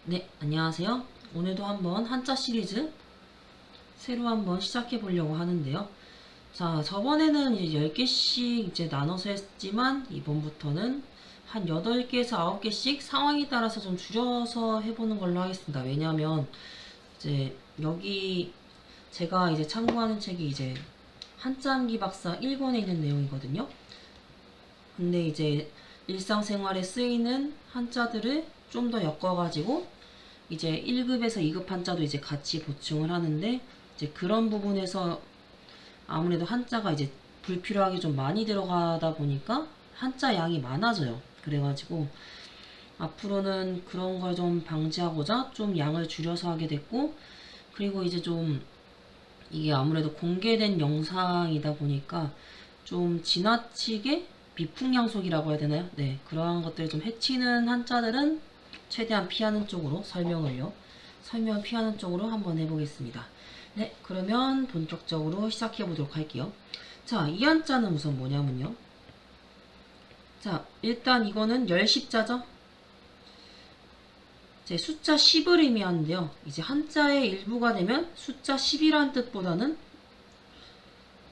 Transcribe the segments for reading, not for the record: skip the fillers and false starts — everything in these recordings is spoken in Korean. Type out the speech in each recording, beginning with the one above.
네, 안녕하세요. 오늘도 한번 한자 시리즈 새로 한번 시작해 보려고 하는데요. 자, 저번에는 이제 10개씩 이제 나눠서 했지만 이번부터는 한 8개에서 9개씩 상황에 따라서 좀 줄여서 해보는 걸로 하겠습니다. 왜냐하면 이제 여기 제가 이제 참고하는 책이 이제 한자암기 박사 1권에 있는 내용이거든요. 근데 이제 일상생활에 쓰이는 한자들을 좀 더 엮어가지고 이제 1급에서 2급 한자도 이제 같이 보충을 하는데 이제 그런 부분에서 아무래도 한자가 이제 불필요하게 좀 많이 들어가다 보니까 한자 양이 많아져요. 그래가지고 앞으로는 그런 걸 좀 방지하고자 좀 양을 줄여서 하게 됐고, 그리고 이제 좀 이게 아무래도 공개된 영상이다 보니까 좀 지나치게 비풍양속이라고 해야 되나요? 네, 그러한 것들 좀 해치는 한자들은 최대한 피하는 쪽으로 설명 피하는 쪽으로 한번 해보겠습니다. 네, 그러면 본격적으로 시작해 보도록 할게요. 자, 이 한자는 우선 뭐냐면요. 자, 일단 이거는 열십자죠. 제 숫자 10을 의미하는데요. 이제 한자의 일부가 되면 숫자 10이라는 뜻보다는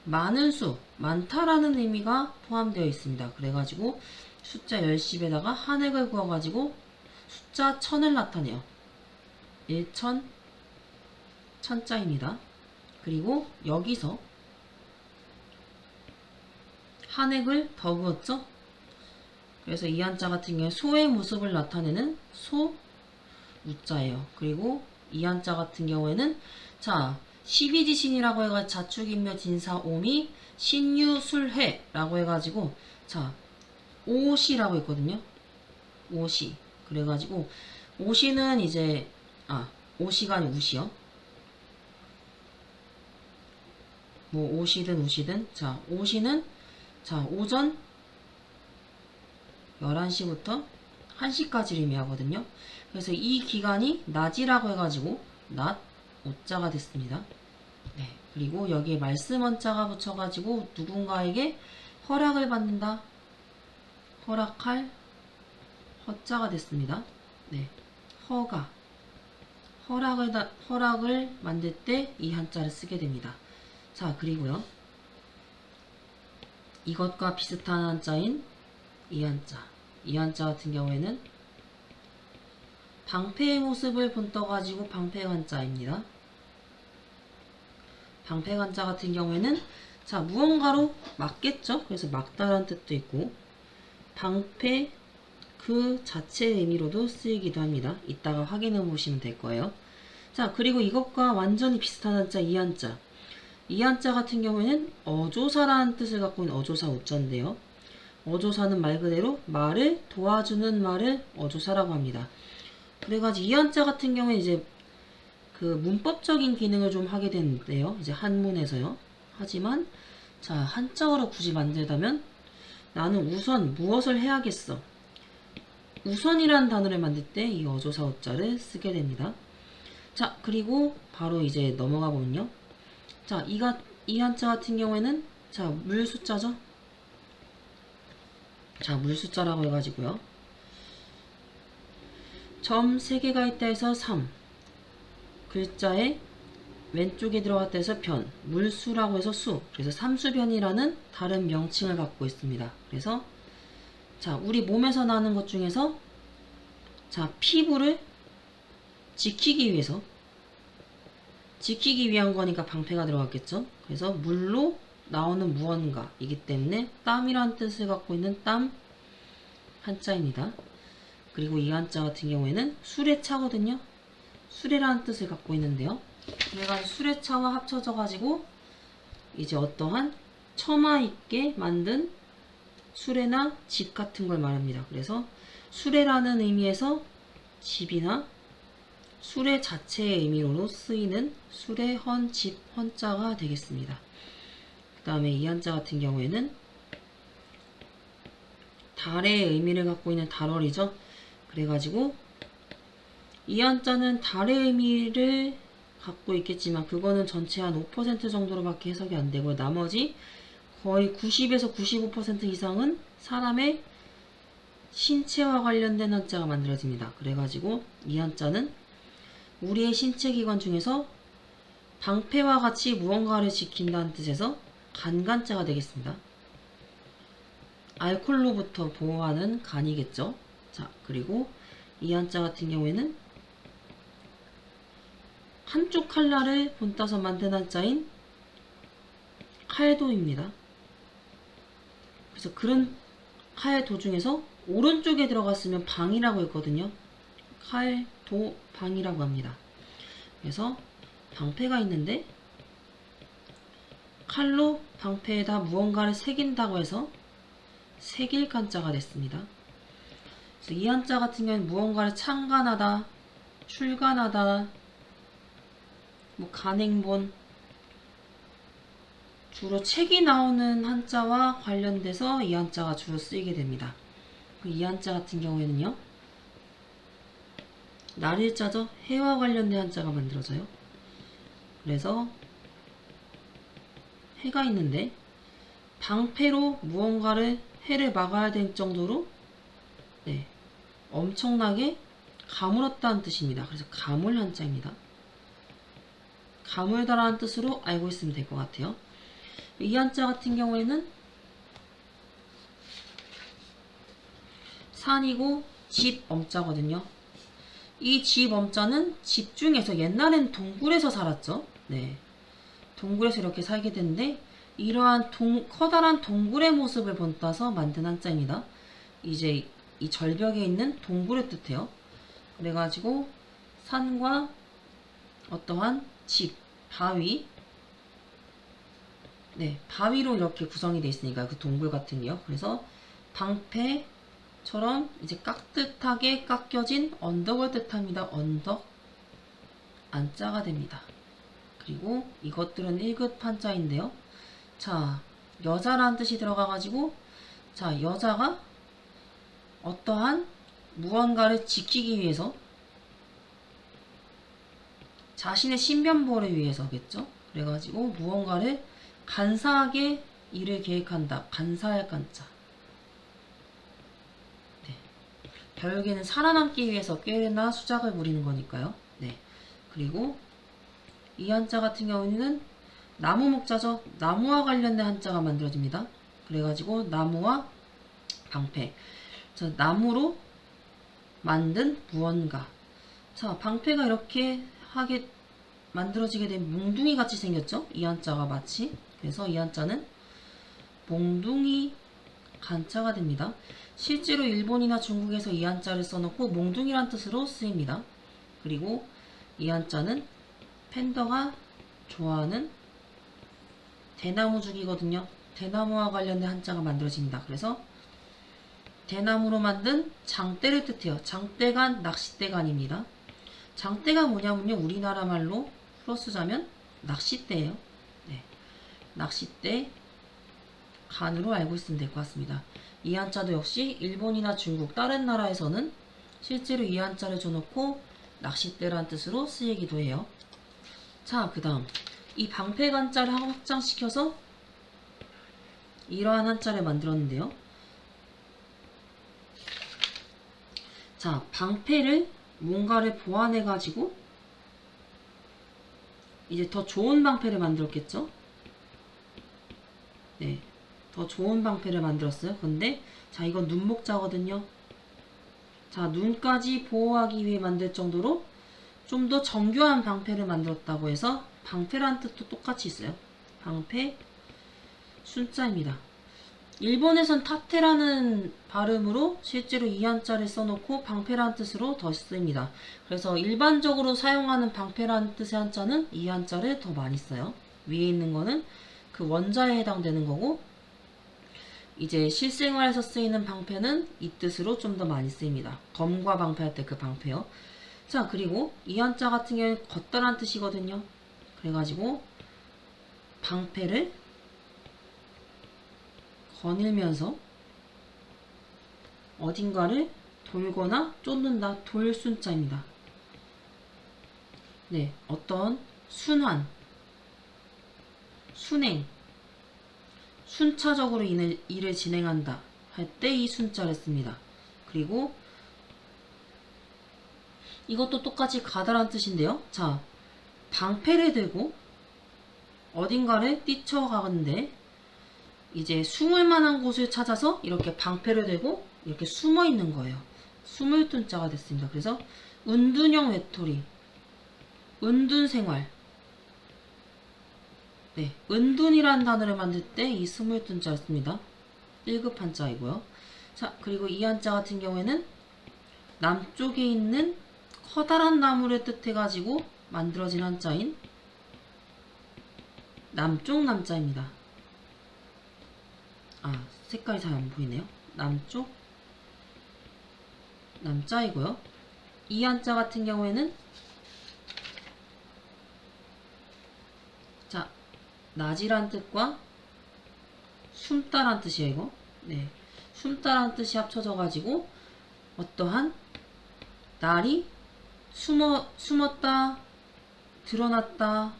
많은 수, 많다라는 의미가 포함되어 있습니다. 그래가지고 숫자 10에다가 한획을 그어가지고 숫자 1000을 나타내요. 1000, 천자입니다. 그리고 여기서 한획을 더 그었죠? 그래서 이 한자 같은 경우에 소의 모습을 나타내는 소, 우자예요. 그리고 이 한자 같은 경우에는 자, 십이지신이라고 해가지고 자축인묘 진사오미 신유술해라고 해가지고 자, 오시라고 했거든요. 오시. 그래가지고 오시는 이제 오시가 아니고 우시요. 뭐 오시든 우시든 자, 오시는 자, 오전 11시부터 1시까지를 의미하거든요. 그래서 이 기간이 낮이라고 해가지고 낮 오자가 됐습니다. 네. 그리고 여기에 말씀 원자가 붙여가지고 누군가에게 허락을 받는다. 허락할 허자가 됐습니다. 네. 허가. 허락을 만들 때 이 한자를 쓰게 됩니다. 자, 그리고요. 이것과 비슷한 한자인 이 한자. 이 한자 같은 경우에는 방패의 모습을 본떠가지고 방패간자입니다. 방패간자 같은 경우에는 자, 무언가로 막겠죠? 그래서 막다라는 뜻도 있고 방패 그 자체의 의미로도 쓰이기도 합니다. 이따가 확인해 보시면 될 거예요. 자, 그리고 이것과 완전히 비슷한 한자 이 한자. 이 한자 같은 경우에는 어조사라는 뜻을 갖고 있는 어조사 우자인데요. 어조사는 말 그대로 말을 도와주는 말을 어조사라고 합니다. 그래가지고 이 한자 같은 경우에 이제 그 문법적인 기능을 좀 하게 되는데요. 이제 한문에서요. 하지만 자, 한자어로 굳이 만들다면 나는 우선 무엇을 해야겠어. 우선이라는 단어를 만들 때 이 어조사 어자를 쓰게 됩니다. 자, 그리고 바로 이제 넘어가 보면요. 자, 이 한자 같은 경우에는 자, 물 숫자죠. 자, 물 숫자라고 해가지고요. 점 3개가 있다 해서 3. 글자에 왼쪽에 들어갔다 해서 변, 물수라고 해서 수. 그래서 삼수변이라는 다른 명칭을 갖고 있습니다. 그래서 자, 우리 몸에서 나는 것 중에서 자, 피부를 지키기 위한 거니까 방패가 들어갔겠죠. 그래서 물로 나오는 무언가이기 때문에 땀이란 뜻을 갖고 있는 땀 한자입니다. 그리고 이 한자 같은 경우에는 수레차거든요. 수레라는 뜻을 갖고 있는데요. 그래가지고 수레차와 합쳐져 가지고 이제 어떠한 처마 있게 만든 수레나 집 같은 걸 말합니다. 그래서 수레라는 의미에서 집이나 수레 자체의 의미로 쓰이는 수레헌, 집, 헌자가 되겠습니다. 그 다음에 이 한자 같은 경우에는 달의 의미를 갖고 있는 달월이죠. 그래가지고 이 한자는 달의 의미를 갖고 있겠지만 그거는 전체 한 5% 정도로밖에 해석이 안 되고 나머지 거의 90에서 95% 이상은 사람의 신체와 관련된 한자가 만들어집니다. 그래가지고 이 한자는 우리의 신체 기관 중에서 방패와 같이 무언가를 지킨다는 뜻에서 간간자가 되겠습니다. 알코올로부터 보호하는 간이겠죠. 자, 그리고 이 한자 같은 경우에는 한쪽 칼날을 본따서 만든 한자인 칼도입니다. 그래서 그런 칼도 중에서 오른쪽에 들어갔으면 방이라고 했거든요. 칼도 방이라고 합니다. 그래서 방패가 있는데 칼로 방패에다 무언가를 새긴다고 해서 새길 간자가 됐습니다. 그래서 이 한자 같은 경우는 무언가를 창간하다, 출간하다, 뭐 간행본, 주로 책이 나오는 한자와 관련돼서 이 한자가 주로 쓰이게 됩니다. 이 한자 같은 경우에는요, 날일자죠. 해와 관련된 한자가 만들어져요. 그래서 해가 있는데 방패로 무언가를 해를 막아야 될 정도로 엄청나게 가물었다는 뜻입니다. 그래서 가물 한자입니다. 가물다라는 뜻으로 알고 있으면 될 것 같아요. 이 한자 같은 경우에는 산이고 집 엄자거든요. 이 집 엄자는 집중해서 옛날엔 동굴에서 살았죠. 네, 동굴에서 이렇게 살게 됐는데 이러한 커다란 동굴의 모습을 본따서 만든 한자입니다. 이제 이 절벽에 있는 동굴을 뜻해요. 그래가지고 산과 어떠한 집, 바위, 바위로 이렇게 구성이 되어 있으니까 그 동굴 같은 게요. 그래서 방패처럼 이제 깍듯하게 깎여진 언덕을 뜻합니다. 언덕, 안자가 됩니다. 그리고 이것들은 1급 한자인데요. 자, 여자라는 뜻이 들어가가지고, 자, 여자가 어떠한 무언가를 지키기 위해서 자신의 신변보호를 위해서겠죠. 그래가지고 무언가를 간사하게 일을 계획한다. 간사할 간자. 결국에는 살아남기 위해서 꾀나 수작을 부리는 거니까요. 그리고 이 한자 같은 경우는 나무 목자죠. 나무와 관련된 한자가 만들어집니다. 그래가지고 나무와 방패. 자, 나무로 만든 무언가. 자, 방패가 이렇게 하게 만들어지게 된 몽둥이 같이 생겼죠? 이 한자가 마치. 그래서 이 한자는 몽둥이 간자가 됩니다. 실제로 일본이나 중국에서 이 한자를 써놓고 몽둥이란 뜻으로 쓰입니다. 그리고 이 한자는 팬더가 좋아하는 대나무죽이거든요. 대나무와 관련된 한자가 만들어집니다. 그래서 대나무로 만든 장대를 뜻해요. 장대간, 낚싯대간입니다. 장대가 뭐냐면요, 우리나라 말로 풀어 쓰자면 낚싯대예요. 낚싯대 간으로 알고 있으면 될 것 같습니다. 이 한자도 역시 일본이나 중국 다른 나라에서는 실제로 이 한자를 줘놓고 낚싯대란 뜻으로 쓰이기도 해요. 자, 그 다음 이 방패 간자를 확장시켜서 이러한 한자를 만들었는데요. 자, 방패를 뭔가를 보완해 가지고 이제 더 좋은 방패를 만들었겠죠. 더 좋은 방패를 만들었어요. 근데 자, 이건 눈목자거든요. 자, 눈까지 보호하기 위해 만들 정도로 좀 더 정교한 방패를 만들었다고 해서 방패란 뜻도 똑같이 있어요. 방패 순자입니다. 일본에선 타테라는 발음으로 실제로 이 한자를 써놓고 방패란 뜻으로 더 쓰입니다. 그래서 일반적으로 사용하는 방패란 뜻의 한자는 이 한자를 더 많이 써요. 위에 있는 거는 그 원자에 해당되는 거고, 이제 실생활에서 쓰이는 방패는 이 뜻으로 좀 더 많이 쓰입니다. 검과 방패 할 때 그 방패요. 자, 그리고 이 한자 같은 경우는 걷다란 뜻이거든요. 그래가지고 방패를 거닐면서 어딘가를 돌거나 쫓는다. 돌순자입니다. 어떤 순환, 순행, 순차적으로 일을 진행한다 할 때 이 순자를 씁니다. 그리고 이것도 똑같이 가다란 뜻인데요. 자, 방패를 들고 어딘가를 뛰쳐가는데 이제 숨을 만한 곳을 찾아서 이렇게 방패를 들고 이렇게 숨어 있는 거예요. 숨을 둔자가 됐습니다. 그래서 은둔형 외톨이, 은둔생활. 네, 은둔이라는 단어를 만들 때 이 숨을 둔자였습니다. 1급 한자이고요. 자, 그리고 이 한자 같은 경우에는 남쪽에 있는 커다란 나무를 뜻해가지고 만들어진 한자인 남쪽 남자입니다. 아, 색깔이 잘 안 보이네요. 남쪽 남자이고요. 이 한자 같은 경우에는 자, 낮이란 뜻과 숨다란 뜻이에요, 이거. 네. 숨다란 뜻이 합쳐져 가지고 어떠한 날이 숨었다, 드러났다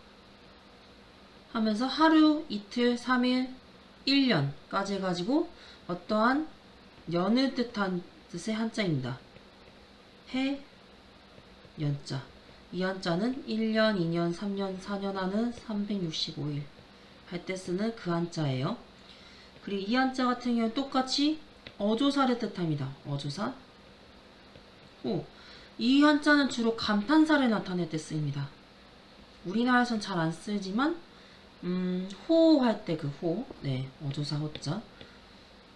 하면서 하루, 이틀, 3일, 1년까지 해가지고 어떠한 년을 뜻한 뜻의 한자입니다. 해, 년자. 이 한자는 1년, 2년, 3년, 4년 하는 365일 할 때 쓰는 그 한자예요. 그리고 이 한자 같은 경우는 똑같이 어조사를 뜻합니다. 어조사. 이 한자는 주로 감탄사를 나타낼 때 쓰입니다. 우리나라에선 잘 안 쓰지만 호할 때 그 호, 네, 어조사 호자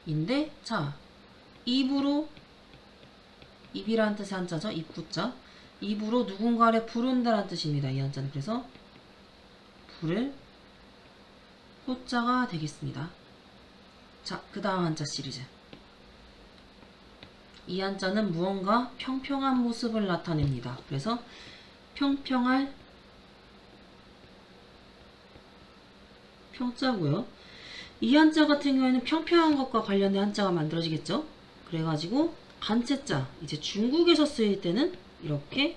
인데, 자, 입으로, 입이라는 뜻의 한자죠. 입구자. 입으로 누군가를 부른다는 뜻입니다. 이 한자는. 그래서 부를 호자가 되겠습니다. 자, 그 다음 한자 시리즈. 이 한자는 무언가 평평한 모습을 나타냅니다. 그래서 평평할 평자고요. 이 한자 같은 경우에는 평평한 것과 관련된 한자가 만들어지겠죠. 그래가지고 간체자, 이제 중국에서 쓰일 때는 이렇게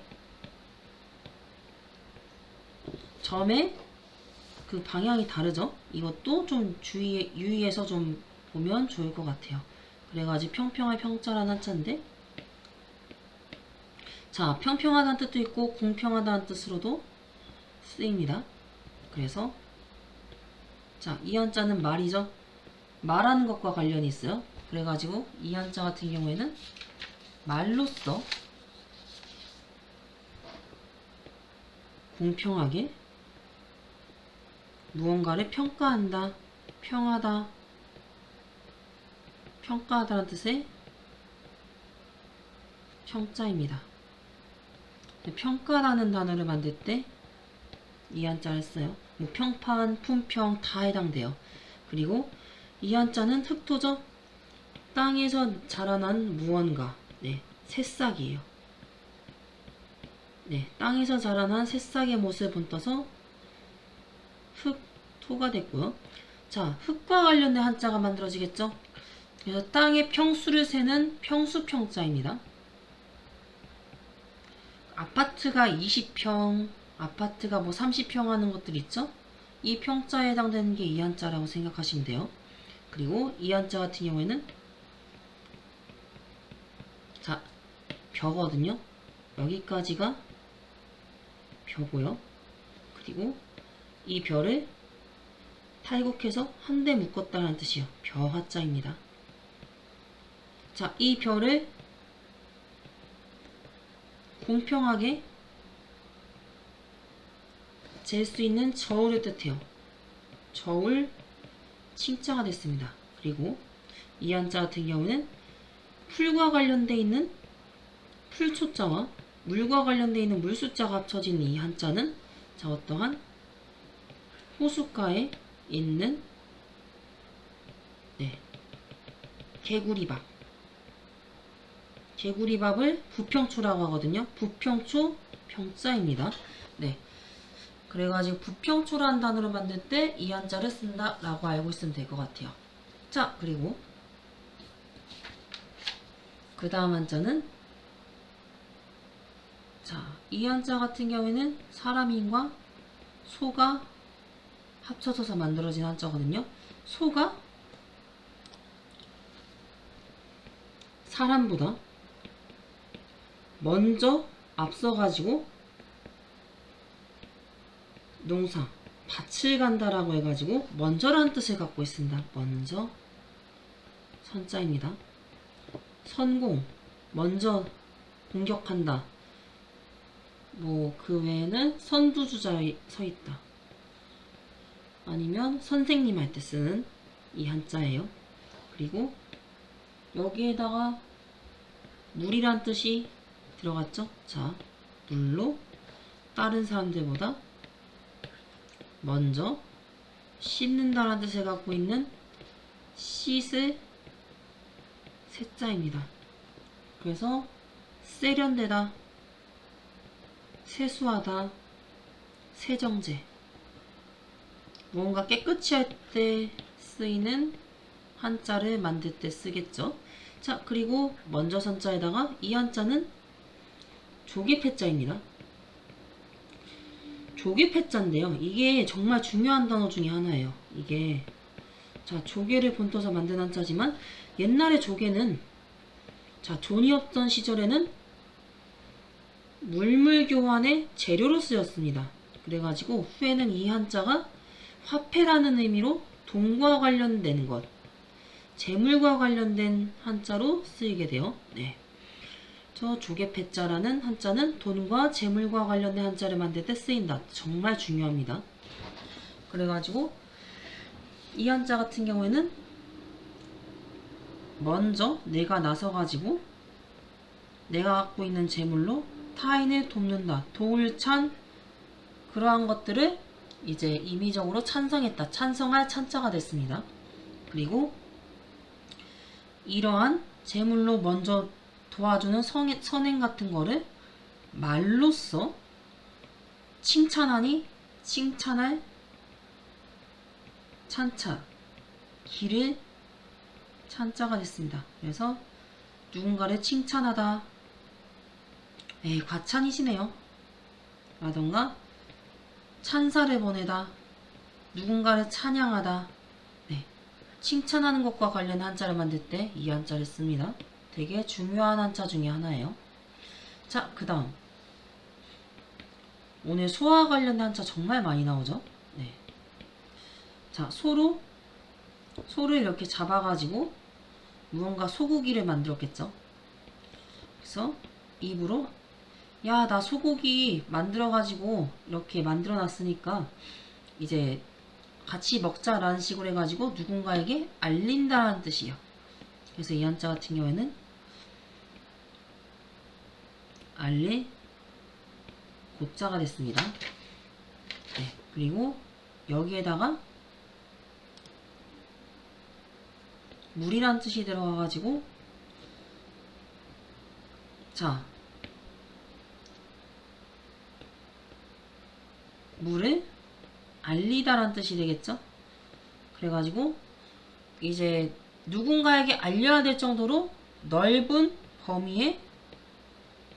점의 그 방향이 다르죠. 이것도 좀 유의해서 좀 보면 좋을 것 같아요. 그래가지고 평평할 평자라는 한자인데, 자, 평평하다는 뜻도 있고 공평하다는 뜻으로도 쓰입니다. 그래서 자, 이 한자는 말이죠. 말하는 것과 관련이 있어요. 그래가지고 이 한자 같은 경우에는 말로써 공평하게 무언가를 평가한다, 평하다, 평가하다는 뜻의 평자입니다. 평가라는 단어를 만들 때 이 한자를 써요. 뭐 평판, 품평 다 해당돼요. 그리고 이 한자는 흑토죠. 땅에서 자라난 무언가, 네, 새싹이에요. 네, 땅에서 자라난 새싹의 모습을 본떠서 흑토가 됐고요. 자, 흙과 관련된 한자가 만들어지겠죠. 그래서 땅의 평수를 세는 평수평자입니다. 아파트가 20평, 아파트가 뭐 30평 하는 것들 있죠? 이 평자에 해당되는 게 이 한자라고 생각하시면 돼요. 그리고 이 한자 같은 경우에는 자, 벼거든요. 여기까지가 벼고요. 그리고 이 벼를 탈곡해서 한데 묶었다는 뜻이요. 벼화자입니다. 자, 이 벼를 공평하게 잴 수 있는 저울을 뜻해요. 저울 칭자가 됐습니다. 그리고 이 한자 같은 경우는 풀과 관련되어 있는 풀초자와 물과 관련되어 있는 물수자가 합쳐진 이 한자는 자, 어떠한 호숫가에 있는 네, 개구리밥. 개구리밥을 부평초라고 하거든요. 부평초 평자입니다. 네. 그래가지고 부평초라는 단어를 만들 때 이 한자를 쓴다 라고 알고 있으면 될 것 같아요. 자, 그리고 그 다음 한자는 자, 이 한자 같은 경우에는 사람인과 소가 합쳐져서 만들어진 한자거든요. 소가 사람보다 먼저 앞서가지고 농사 밭을 간다라고 해가지고 먼저라는 뜻을 갖고 있습니다. 먼저 선자입니다. 선공 먼저 공격한다. 뭐 그 외에는 선두주자에 서 있다. 아니면 선생님 할 때 쓰는 이 한자예요. 그리고 여기에다가 물이란 뜻이 들어갔죠. 자, 물로 다른 사람들보다 먼저 씻는다라는 뜻을 갖고 있는 씻을 세자입니다. 그래서 세련되다, 세수하다, 세정제, 무언가 깨끗이 할 때 쓰이는 한자를 만들 때 쓰겠죠. 자, 그리고 먼저 선자에다가 이 한자는 조개패자입니다. 조개패자인데요. 이게 정말 중요한 단어 중에 하나예요. 이게 자, 조개를 본떠서 만든 한자지만 옛날에 조개는 자, 돈이 없던 시절에는 물물교환의 재료로 쓰였습니다. 그래가지고 후에는 이 한자가 화폐라는 의미로 돈과 관련된 것, 재물과 관련된 한자로 쓰이게 돼요. 네. 저 조개패자라는 한자는 돈과 재물과 관련된 한자를 만들 때 쓰인다. 정말 중요합니다. 그래가지고 이 한자 같은 경우에는 먼저 내가 나서가지고 내가 갖고 있는 재물로 타인을 돕는다. 도울 찬 그러한 것들을 이제 임의적으로 찬성했다. 찬성할 찬자가 됐습니다. 그리고 이러한 재물로 먼저 도와주는 선행 같은 거를 말로써 칭찬하니 칭찬할 찬자, 기를 찬자가 됐습니다. 그래서 누군가를 칭찬하다, 에이 과찬이시네요 라던가 찬사를 보내다, 누군가를 찬양하다, 네, 칭찬하는 것과 관련한 한자를 만들 때 이 한자를 씁니다. 되게 중요한 한자 중에 하나예요. 자, 그 다음 오늘 소와 관련된 한자 정말 많이 나오죠. 네. 자, 소를 이렇게 잡아가지고 무언가 소고기를 만들었겠죠. 그래서 입으로 야, 나 소고기 만들어가지고 이렇게 만들어놨으니까 이제 같이 먹자라는 식으로 해가지고 누군가에게 알린다라는 뜻이에요. 그래서 이 한자 같은 경우에는 알릴 고자가 됐습니다. 네, 그리고 여기에다가 물이란 뜻이 들어가가지고 자, 물을 알리다란 뜻이 되겠죠. 그래가지고 이제 누군가에게 알려야 될 정도로 넓은 범위의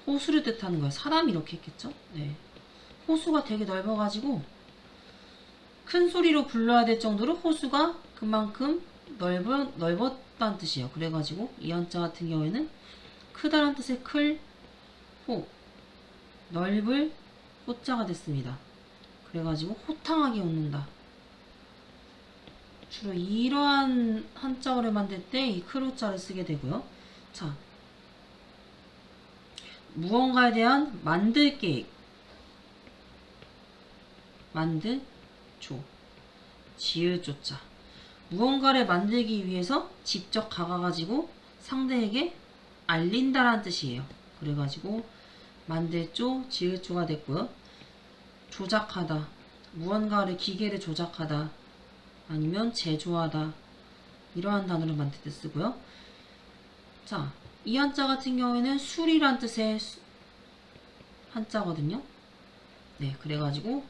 호수를 뜻하는 거예요. 사람이 이렇게 했겠죠. 네. 호수가 되게 넓어가지고 큰 소리로 불러야 될 정도로 호수가 그만큼 넓었다는 뜻이에요. 그래가지고 이 한자 같은 경우에는 크다란 뜻의 클, 호, 넓을 호자가 됐습니다. 그래가지고 호탕하게 웃는다. 주로 이러한 한자어를 만들 때 이 크로자를 쓰게 되고요. 자, 무언가에 대한 만들 계획, 만들, 조, 지을 조자. 무언가를 만들기 위해서 직접 가가지고 상대에게 알린다라는 뜻이에요. 그래가지고 만들 조, 지을 조가 됐고요. 조작하다, 무언가를 기계를 조작하다, 아니면 제조하다, 이러한 단어를 만들 때 쓰고요. 자, 이 한자 같은 경우에는 술이란 뜻의 한자거든요. 네, 그래가지고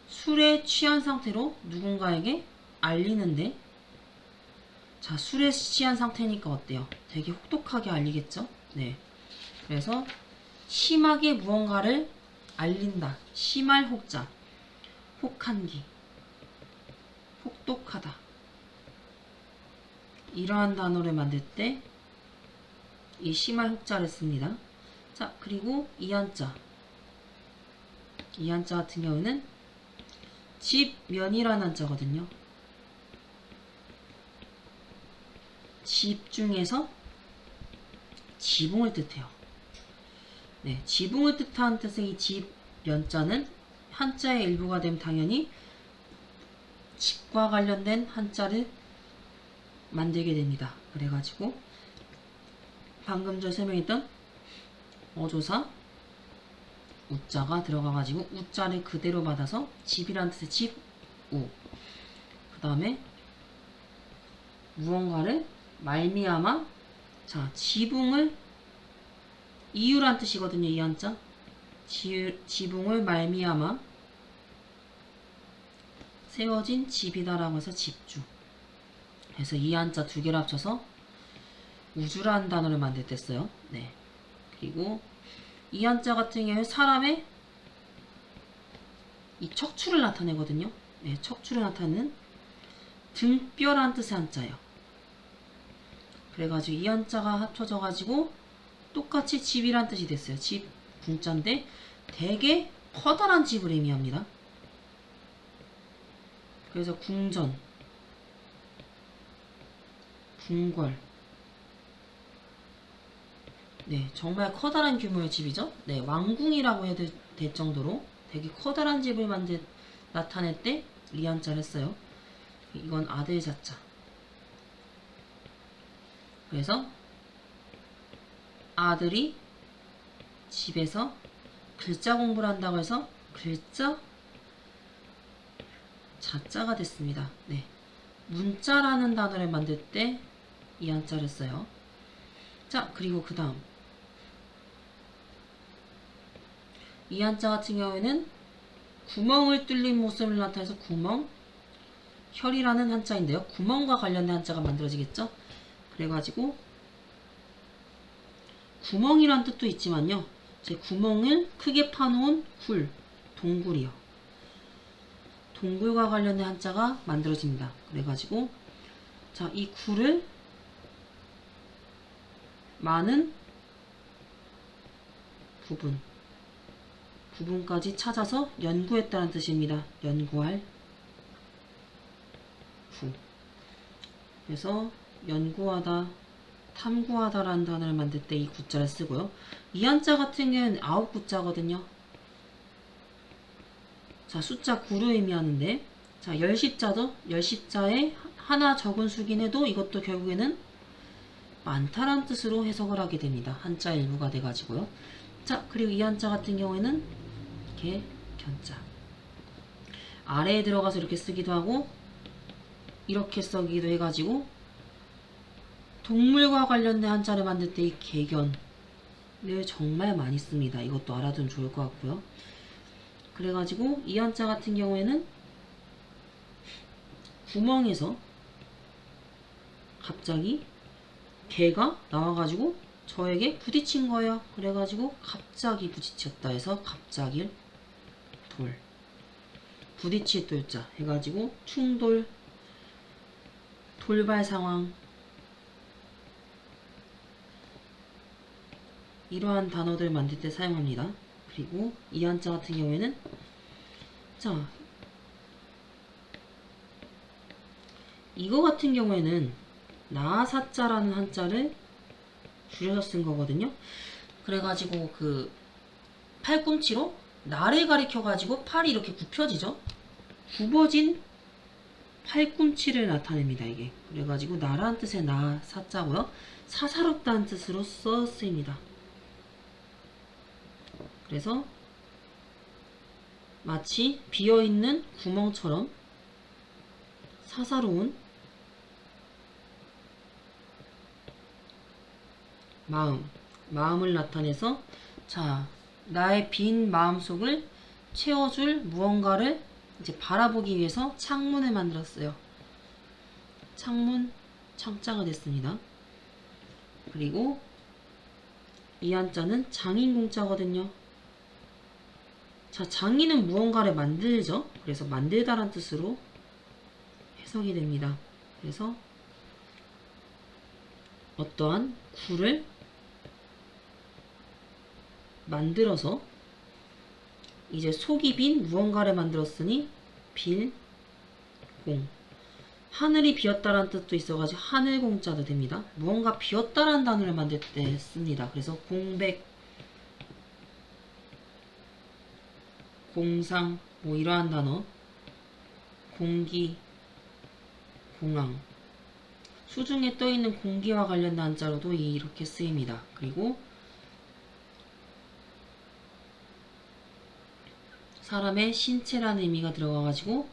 술에 취한 상태로 누군가에게 알리는데, 자, 술에 취한 상태니까 어때요? 되게 혹독하게 알리겠죠? 네, 그래서 심하게 무언가를 알린다. 심할 혹자, 혹한기, 혹독하다. 이러한 단어를 만들 때 이 심할 혹자를 씁니다. 자, 그리고 이 한자. 이 한자 같은 경우는 집면이라는 한자거든요. 집 중에서 지붕을 뜻해요. 네, 지붕을 뜻하는 뜻의 이 집면자는 한자의 일부가 되면 당연히 집과 관련된 한자를 만들게 됩니다. 그래가지고 방금 전 설명했던 어조사 우자가 들어가가지고 우자를 그대로 받아서 집이라는 뜻의 집, 우. 그 다음에 무언가를 말미암아, 자, 지붕을 이유란 뜻이거든요. 이 한자. 지붕을 말미암아 세워진 집이다라고 해서 집주. 그래서 이 한자 두 개를 합쳐서 우주라는 단어를 만들었어요. 네. 그리고 이 한자 같은 경우에 사람의 이 척추를 나타내거든요. 네, 척추를 나타내는 등뼈란 뜻의 한자예요. 그래가지고 이 한자가 합쳐져가지고 똑같이 집이란 뜻이 됐어요. 집, 궁자인데 되게 커다란 집을 의미합니다. 그래서 궁전, 궁궐. 네, 정말 커다란 규모의 집이죠. 네, 왕궁이라고 해도 될 정도로 되게 커다란 집을 나타낼 때 이 한자를 써요. 이건 아들 자자. 그래서 아들이 집에서 글자 공부를 한다고 해서 글자 자자가 됐습니다. 네, 문자라는 단어를 만들 때 이 한자를 써요. 자, 그리고 그 다음 이 한자 같은 경우에는 구멍을 뚫린 모습을 나타내서 구멍, 혈이라는 한자인데요. 구멍과 관련된 한자가 만들어지겠죠. 그래가지고 구멍이란 뜻도 있지만요. 제 구멍을 크게 파놓은 굴, 동굴이요. 동굴과 관련된 한자가 만들어집니다. 그래가지고 자, 이 굴을 많은 부분까지 찾아서 연구했다는 뜻입니다. 연구할 구. 그래서 연구하다, 탐구하다라는 단어를 만들 때 이 구자를 쓰고요. 이 한자 같은 경우는 9구자거든요. 자, 숫자 9를 의미하는데, 자, 열십자죠? 열십자에 하나 적은 수긴 해도 이것도 결국에는 많다란 뜻으로 해석을 하게 됩니다. 한자 일부가 돼가지고요. 자, 그리고 이 한자 같은 경우에는 이렇게 견자. 아래에 들어가서 이렇게 쓰기도 하고, 이렇게 쓰기도 해가지고, 동물과 관련된 한자를 만들 때 이 개견을 정말 많이 씁니다. 이것도 알아두면 좋을 것 같고요. 그래가지고 이 한자 같은 경우에는 구멍에서 갑자기 개가 나와가지고 저에게 부딪힌 거예요. 그래가지고 갑자기 부딪혔다 해서 갑자기 돌, 부딪힐 돌자 해가지고 충돌, 돌발 상황, 이러한 단어들 만들 때 사용합니다. 그리고 이 한자 같은 경우에는 자, 이거 같은 경우에는 나사자라는 한자를 줄여서 쓴 거거든요. 그래가지고 그 팔꿈치로 나를 가리켜가지고 팔이 이렇게 굽혀지죠. 굽어진 팔꿈치를 나타냅니다. 이게 그래가지고 나라는 뜻의 나사자고요. 사사롭다는 뜻으로 쓰입니다. 그래서 마치 비어있는 구멍처럼 사사로운 마음을 나타내서 자, 나의 빈 마음속을 채워줄 무언가를 이제 바라보기 위해서 창문을 만들었어요. 창문, 창자가 됐습니다. 그리고 이 한자는 장인공자거든요. 자, 장인은 무언가를 만들죠. 그래서 만들다란 뜻으로 해석이 됩니다. 그래서 어떠한 굴을 만들어서 이제 속이 빈 무언가를 만들었으니 빌, 공. 하늘이 비었다라는 뜻도 있어가지고 하늘공짜도 됩니다. 무언가 비었다라는 단어를 만들 때 씁니다. 그래서 공백, 공상, 뭐 이러한 단어, 공기, 공항. 수중에 떠있는 공기와 관련된 한자로도 이렇게 쓰입니다. 그리고 사람의 신체라는 의미가 들어가가지고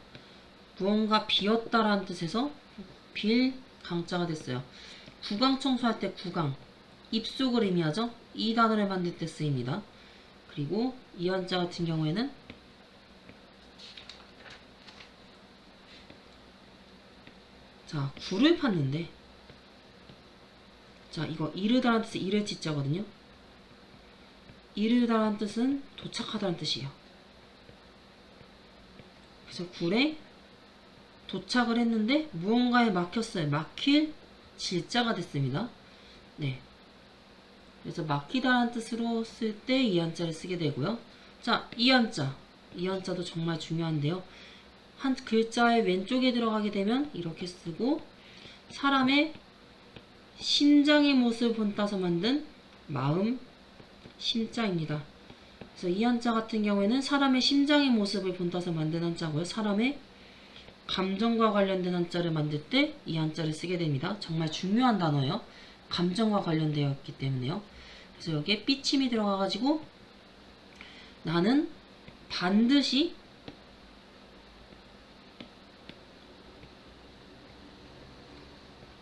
무언가 비었다라는 뜻에서 빌 강자가 됐어요. 구강 청소할 때 구강, 입속을 의미하죠. 이 단어를 만들 때 쓰입니다. 그리고 이 한자 같은 경우에는 자, 굴을 팠는데 자, 이거 이르다라는 뜻의 이를 지자거든요. 이르다라는 뜻은 도착하다는 뜻이에요. 그래서 굴에 도착을 했는데 무언가에 막혔어요. 막힐 질자가 됐습니다. 네. 그래서 막히다라는 뜻으로 쓸 때 이 한자를 쓰게 되고요. 자, 이 한자. 이 한자도 정말 중요한데요. 한 글자의 왼쪽에 들어가게 되면 이렇게 쓰고 사람의 심장의 모습을 본따서 만든 마음, 심자입니다. 그래서 이 한자 같은 경우에는 사람의 심장의 모습을 본따서 만든 한자고요. 사람의 감정과 관련된 한자를 만들 때 이 한자를 쓰게 됩니다. 정말 중요한 단어예요. 감정과 관련되어 있기 때문에요. 그래서 여기에 삐침이 들어가가지고 나는 반드시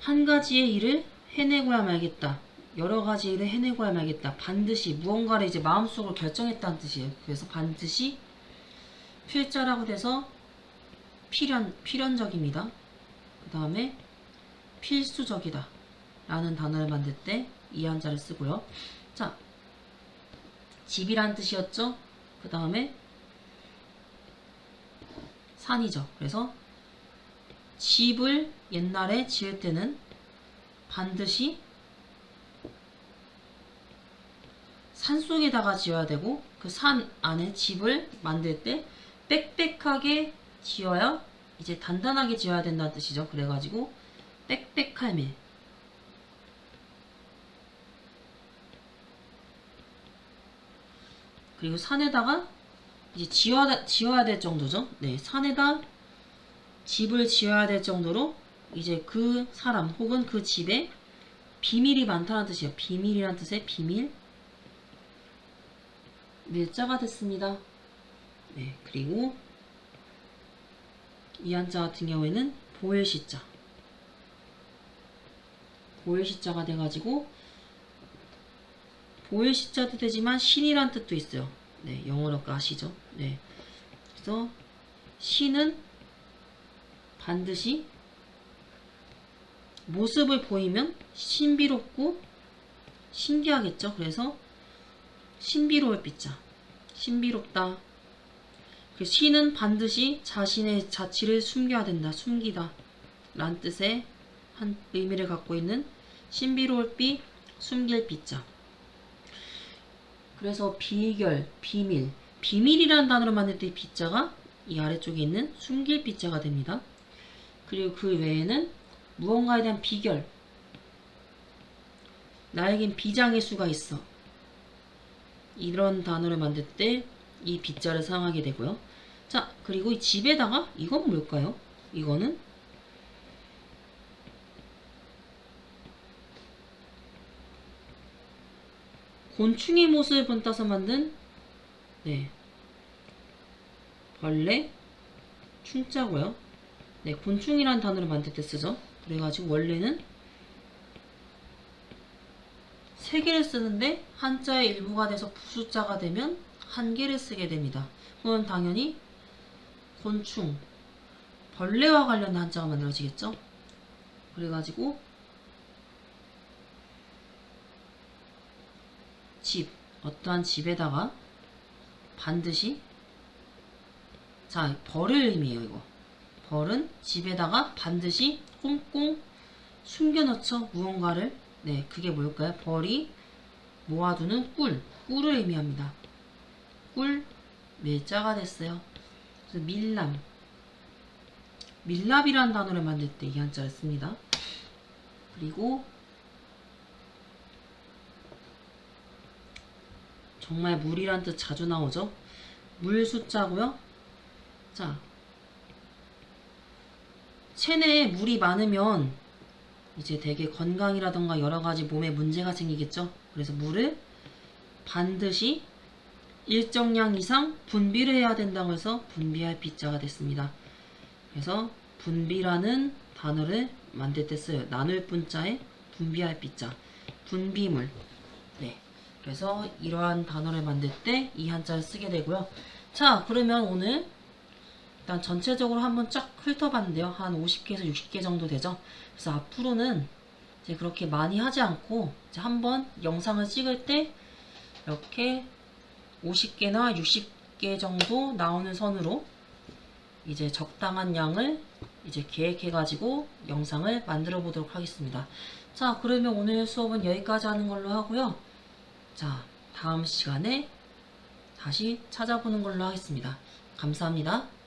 한 가지의 일을 해내고야 말겠다. 여러 가지 일을 해내고야 말겠다. 반드시 무언가를 이제 마음속으로 결정했다는 뜻이에요. 그래서 반드시 필자라고 돼서 필연적입니다. 그 다음에 필수적이다 라는 단어를 만들 때 이 한자를 쓰고요. 자, 집이란 뜻이었죠. 그 다음에 산이죠. 그래서 집을 옛날에 지을 때는 반드시 산속에다가 지어야 되고 그 산 안에 집을 만들 때 빽빽하게 지어야 이제 단단하게 지어야 된다는 뜻이죠. 그래가지고 빽빽할매. 그리고 산에다가 이제 지어야 될 정도죠. 네, 산에다 집을 지어야 될 정도로 이제 그 사람 혹은 그 집에 비밀이 많다는 뜻이에요. 비밀이란 뜻의 비밀. 밀자가 됐습니다. 네, 그리고 이 한자 같은 경우에는 보일시자. 보일시자가 돼가지고 보일시자도 되지만 신이란 뜻도 있어요. 네, 영어로 아시죠? 네. 그래서 신은 반드시 모습을 보이면 신비롭고 신기하겠죠. 그래서 신비로울 삐자. 신비롭다. 그 신은 반드시 자신의 자취를 숨겨야 된다. 숨기다. 란 뜻의 한 의미를 갖고 있는 신비로울 삐, 숨길 삐자. 그래서 비결, 비밀. 비밀이라는 단어로 만들 때 삐자가 이 아래쪽에 있는 숨길 삐자가 됩니다. 그리고 그 외에는 무언가에 대한 비결. 나에겐 비장의 수가 있어. 이런 단어를 만들 때 이 비자를 사용하게 되고요. 자, 그리고 이 집에다가 이건 뭘까요? 이거는 곤충의 모습을 본따서 만든 네, 벌레 충자고요. 네, 곤충이라는 단어를 만들 때 쓰죠. 그래가지고 원래는 3개를 쓰는데 한자의 일부가 돼서 부수자가 되면 1개를 쓰게 됩니다. 그건 당연히 곤충, 벌레와 관련된 한자가 만들어지겠죠. 그래가지고 집, 어떠한 집에다가 반드시 자, 벌을 의미해요. 이거 벌은 집에다가 반드시 꽁꽁 숨겨놓죠. 무언가를. 네, 그게 뭘까요? 벌이 모아두는 꿀을 의미합니다. 꿀, 매자가 됐어요. 그래서 밀랍이라는 단어를 만들 때 이 한자를 씁니다. 그리고 정말 물이란 뜻 자주 나오죠. 물 숫자고요. 자, 체내에 물이 많으면 이제 되게 건강이라던가 여러가지 몸에 문제가 생기겠죠. 그래서 물을 반드시 일정량 이상 분비를 해야 된다고 해서 분비할 비자가 됐습니다. 그래서 분비라는 단어를 만들 때 써요. 나눌 분자에 분비할 비자, 분비물. 네, 그래서 이러한 단어를 만들 때 이 한자를 쓰게 되고요. 자, 그러면 오늘 일단 전체적으로 한번 쫙 훑어봤는데요. 한 50개에서 60개 정도 되죠. 그래서 앞으로는 이제 그렇게 많이 하지 않고 이제 한번 영상을 찍을 때 이렇게 50개나 60개 정도 나오는 선으로 이제 적당한 양을 이제 계획해가지고 영상을 만들어 보도록 하겠습니다. 자, 그러면 오늘 수업은 여기까지 하는 걸로 하고요. 자, 다음 시간에 다시 찾아보는 걸로 하겠습니다. 감사합니다.